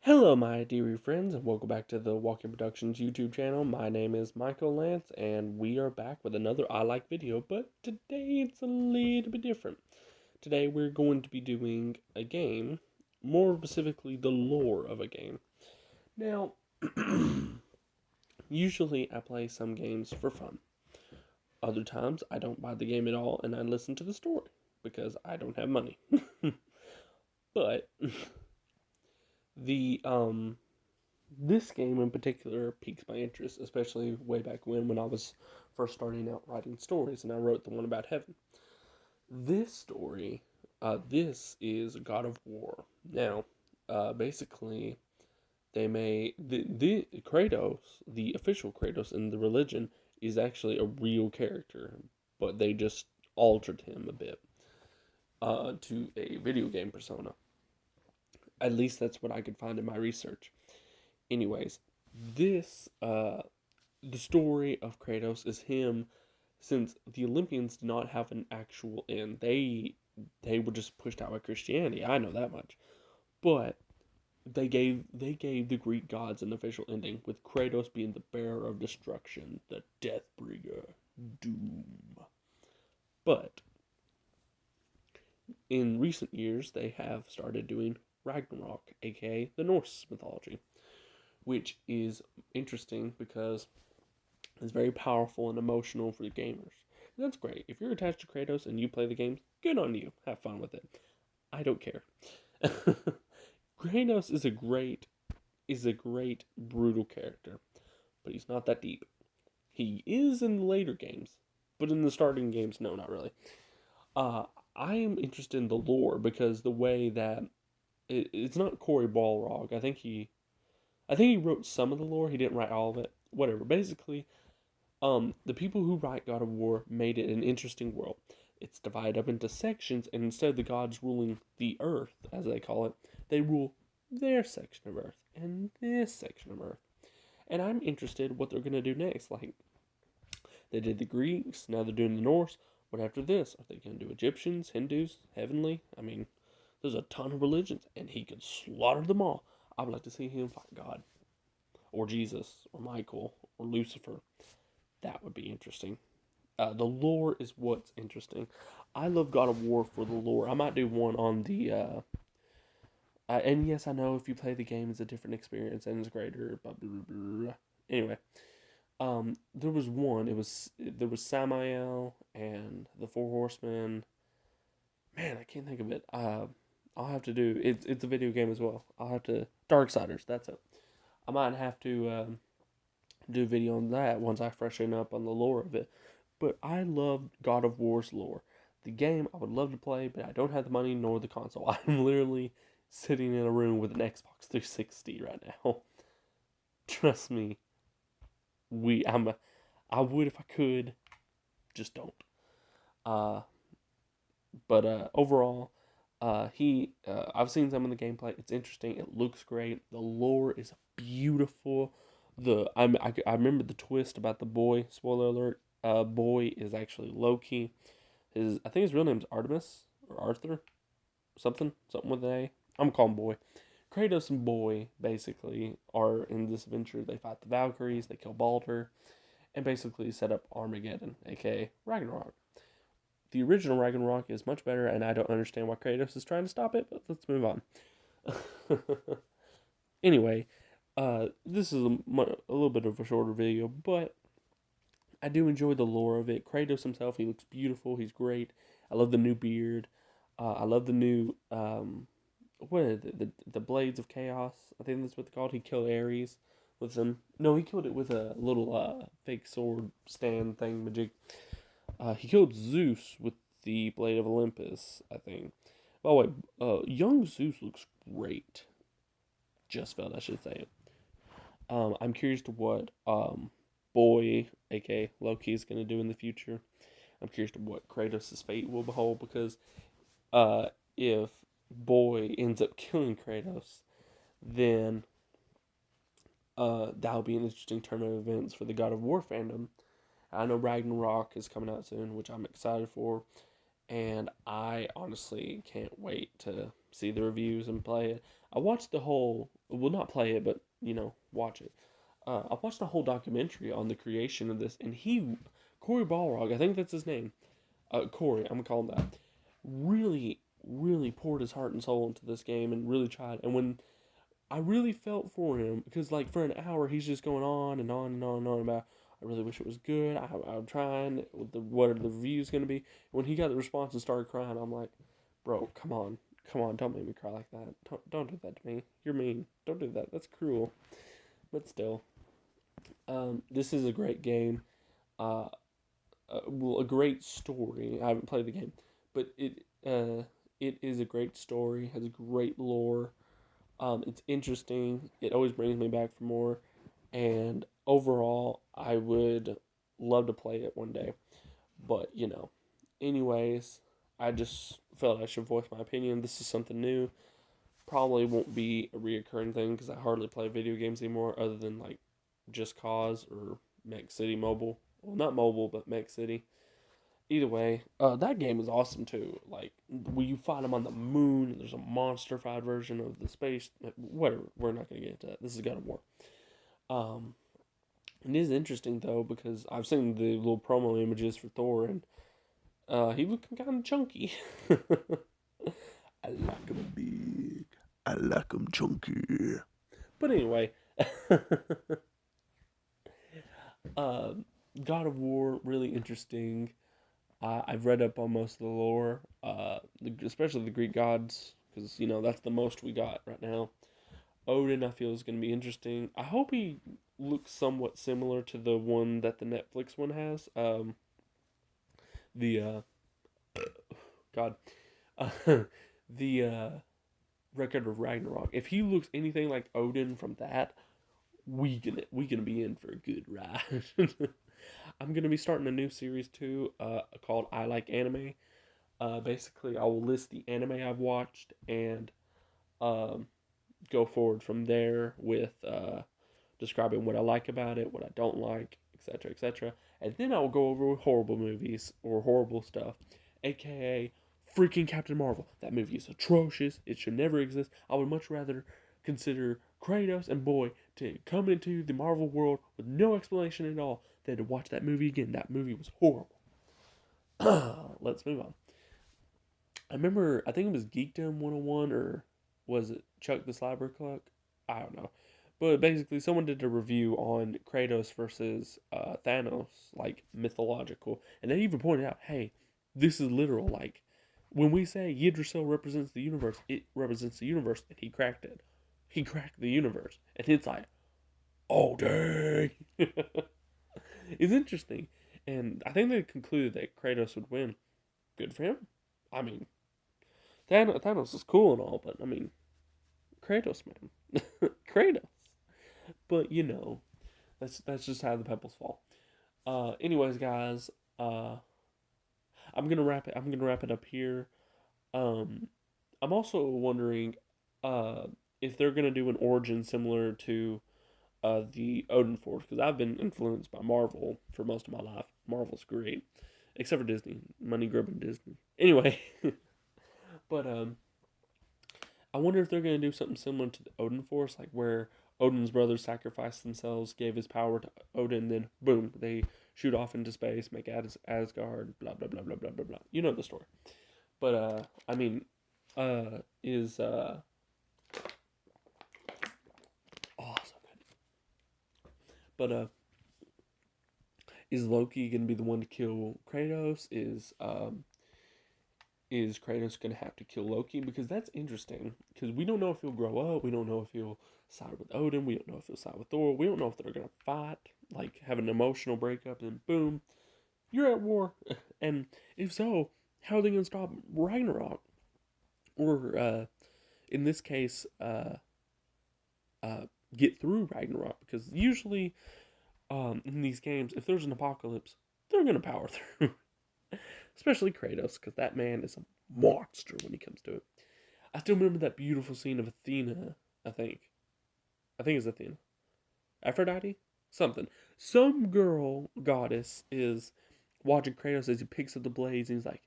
Hello, my dear friends, and welcome back to the Walking Productions YouTube channel. My name is Michael Lance, and we are back with another I Like video, but today it's a little bit different. Today we're going to be doing a game, more specifically the lore of a game. Now, usually I play some games for fun. Other times I don't buy the game at all and I listen to the story because I don't have money. But the this game in particular piques my interest, especially way back when I was first starting out writing stories, and I wrote the one about heaven. This story, this is God of War. Now, basically, they may the Kratos, the official Kratos in the religion, is actually a real character, but they just altered him a bit to a video game persona. At least that's what I could find in my research. Anyways, this the story of Kratos is him, since the Olympians did not have an actual end. They were just pushed out by Christianity. I know that much. But they gave the Greek gods an official ending, with Kratos being the bearer of destruction, the death bringer, doom. But in recent years they have started doing Ragnarok, aka the Norse mythology, which is interesting because it's very powerful and emotional for the gamers. And that's great. If you're attached to Kratos and you play the games, good on you. Have fun with it. I don't care. Kratos is a great brutal character, but he's not that deep. He is in the later games, but in the starting games, no, not really. Uh, I am interested in the lore because the way that it's not Cory Balrog. I think he wrote some of the lore. He didn't write all of it. Whatever. Basically, the people who write God of War made it an interesting world. It's divided up into sections, and instead of the gods ruling the earth, as they call it, they rule their section of earth and this section of earth. And I'm interested what they're gonna do next. Like they did the Greeks, now they're doing the Norse. What after this? Are they gonna do Egyptians, Hindus, heavenly? I mean, there's a ton of religions, and he could slaughter them all. I would like to see him fight God, or Jesus, or Michael, or Lucifer. That would be interesting. The lore is what's interesting. I love God of War for the lore. I might do one on the. And yes, I know if you play the game, it's a different experience and it's greater. Blah, blah, blah, blah. Anyway, there was one. There was Samael and the Four Horsemen. Man, I can't think of it. I'll have to do. It's a video game as well. I'll have to Darksiders. That's it. I might have to do a video on that once I freshen up on the lore of it. But I love God of War's lore. The game I would love to play, but I don't have the money nor the console. I'm literally sitting in a room with an Xbox 360 right now. Trust me, I would if I could, just don't. Uh, but overall, I've seen some of the gameplay. It's interesting. It looks great. The lore is beautiful. I remember the twist about the boy. Spoiler alert. Boy is actually Loki. I think his real name's Artemis or Arthur, something with an A. I'm calling Boy. Kratos and Boy basically are in this adventure. They fight the Valkyries. They kill Balder, and basically set up Armageddon, aka Ragnarok. The original Ragnarok is much better, and I don't understand why Kratos is trying to stop it. But let's move on. Anyway, this is a little bit of a shorter video, but I do enjoy the lore of it. Kratos himself, he looks beautiful. He's great. I love the new beard. I love the new what are the blades of chaos? I think that's what they're called. He killed Ares with some. No, he killed it with a little fake sword stand thing magic. He killed Zeus with the blade of Olympus, I think. By the way, young Zeus looks great. Just felt I should say it. I'm curious to what Boy, aka Loki, is gonna do in the future. I'm curious to what Kratos' fate will behold because if Boy ends up killing Kratos, then that'll be an interesting turn of events for the God of War fandom. I know Ragnarok is coming out soon, which I'm excited for, and I honestly can't wait to see the reviews and play it. I watched the whole, well, not play it, but watch it. I watched the whole documentary on the creation of this, and Cory Balrog, I think that's his name, Cory, I'm gonna call him that, really, really poured his heart and soul into this game and really tried. And when I really felt for him, because like for an hour he's just going on and on and on and on about, I really wish it was good. I'm trying. What are the reviews gonna be? When he got the response and started crying, I'm like, bro, come on, don't make me cry like that. Don't do that to me. You're mean. Don't do that. That's cruel. But still, this is a great game. Uh, well, a great story. I haven't played the game, but it is a great story. Has a great lore. It's interesting. It always brings me back for more. And overall, I would love to play it one day. But anyways, I just felt I should voice my opinion. This is something new. Probably won't be a reoccurring thing because I hardly play video games anymore, other than like Just Cause or Mech City Mobile. Well, not mobile, but Mech City. Either way, that game is awesome too. Like when you fight them on the moon, there's a monster-fied version of the space. Whatever. We're not gonna get into that. This is God of War. Um, it is interesting though because I've seen the little promo images for Thor, and he looking kind of chunky. I like him big. I like him chunky. But anyway, uh, God of War really interesting. I've read up on most of the lore, especially the Greek gods, because that's the most we got right now. Odin, I feel, is going to be interesting. I hope he looks somewhat similar to the one that the Netflix one has. The God, uh, the Record of Ragnarok. If he looks anything like Odin from that, we gonna be in for a good ride. I'm gonna be starting a new series too, called I Like Anime. Basically, I will list the anime I've watched and um, go forward from there with describing what I like about it, what I don't like, etc., etc. And then I will go over horrible movies or horrible stuff, aka freaking Captain Marvel. That movie is atrocious. It should never exist. I would much rather consider Kratos and Boy to come into the Marvel world with no explanation at all than to watch that movie again. That movie was horrible. Let's move on. I think it was Geekdom 101, or was it Chuck the Cyber Cluck? I don't know. But basically, someone did a review on Kratos versus Thanos, like mythological. And they even pointed out, hey, this is literal. Like, when we say Yggdrasil represents the universe, it represents the universe, and he cracked it. He cracked the universe. And it's like, oh, dang. It's interesting. And I think they concluded that Kratos would win. Good for him. I mean, Thanos is cool and all, but I mean, Kratos, man, Kratos. But that's just how the pebbles fall. Anyways, guys, I'm gonna wrap it. I'm gonna wrap it up here. Um, I'm also wondering, uh, if they're gonna do an origin similar to the Odin Force, because I've been influenced by Marvel for most of my life. Marvel's great, except for Disney, money grubbing Disney. Anyway, but I wonder if they're going to do something similar to the Odin Force, like where Odin's brothers sacrificed themselves, gave his power to Odin, then boom, they shoot off into space, make Asgard, blah blah blah blah blah blah blah. You know the story. But I mean, is oh so good. But is Loki gonna be the one to kill Kratos? Is Kratos going to have to kill Loki? Because that's interesting. Because we don't know if he'll grow up. We don't know if he'll side with Odin. We don't know if he'll side with Thor. We don't know if they're going to fight, like have an emotional breakup, and boom, you're at war. And if so, how are they going to stop Ragnarok? Or, in this case, uh, get through Ragnarok? Because usually, in these games, if there's an apocalypse, they're going to power through. Especially Kratos, because that man is a monster when he comes to it. I still remember that beautiful scene of Athena, I think. I think it's Athena. Aphrodite? Something. Some girl goddess is watching Kratos as he picks up the blades and he's like,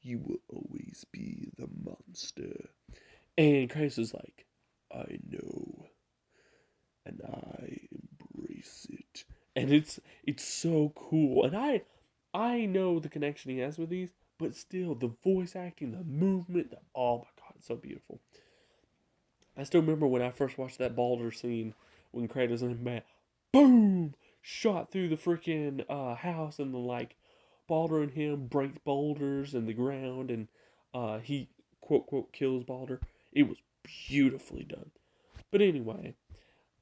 You will always be the monster. And Kratos is like, I know, and I embrace it. And it's so cool. And I know the connection he has with these, but still the voice acting, the movement, oh my god, it's so beautiful. I still remember when I first watched that Baldur scene when Kratos and him, boom, shot through the freaking house, and then like Baldur and him break boulders in the ground, and he quote quote kills Baldur. It was beautifully done. But anyway,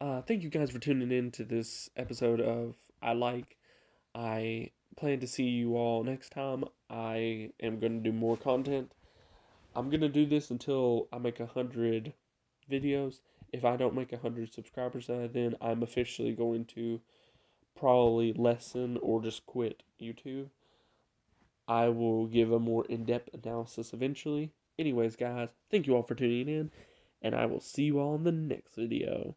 thank you guys for tuning in to this episode of I Like. I plan to see you all next time. I am going to do more content. I'm going to do this until I make 100 videos. If I don't make 100 subscribers, then I'm officially going to probably lessen or just quit YouTube. I will give a more in-depth analysis eventually. Anyways, guys, thank you all for tuning in, and I will see you all in the next video.